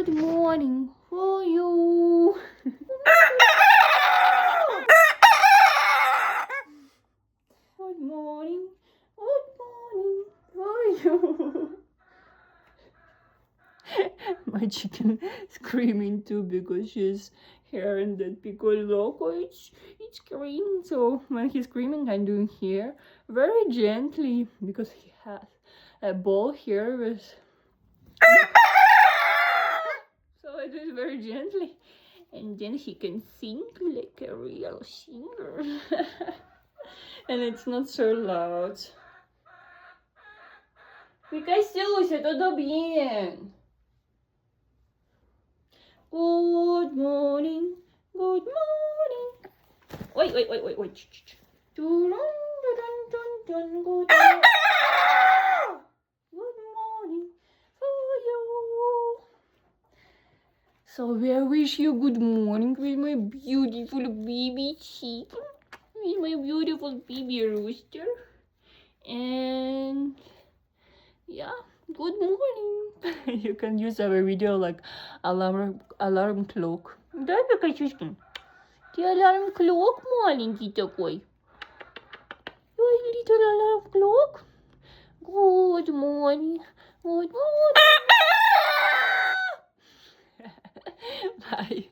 Good morning for you. Good morning. Good morning for you. My chicken screaming too because she's hearing that Pico Loco it's screaming. So when he's screaming, I'm doing here very gently because he has a ball here with. So I do it very gently, and then he can sing like a real singer. And it's not so loud. Picasucia, todo bien. Good morning, good morning. Wait. Good morning. Good morning for you. So I wish you good morning with my beautiful baby sheep, with my beautiful baby rooster, and yeah, good morning. You can use our video like alarm clock. Да, Пикачушка? Ты alarm clock маленький такой. Ой, little alarm clock. Good morning. Good morning. Bye.